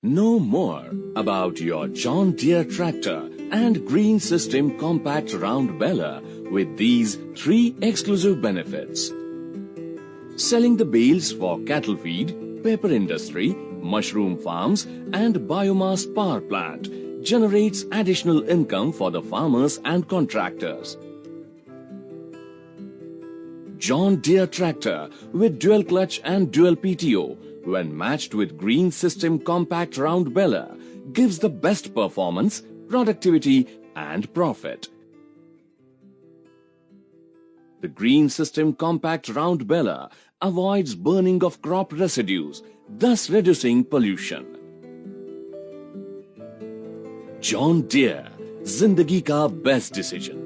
Know more about your John Deere tractor and Green System Compact Round Baler with these 3 exclusive benefits. Selling the bales for cattle feed, paper industry, mushroom farms and biomass power plant generates additional income for the farmers and contractors. John Deere tractor with dual clutch and dual PTO when matched with Green System Compact Round Baler gives the best performance, productivity and profit. The Green System Compact Round Baler avoids burning of crop residues, thus reducing pollution. John Deere, Zindagi ka best decision.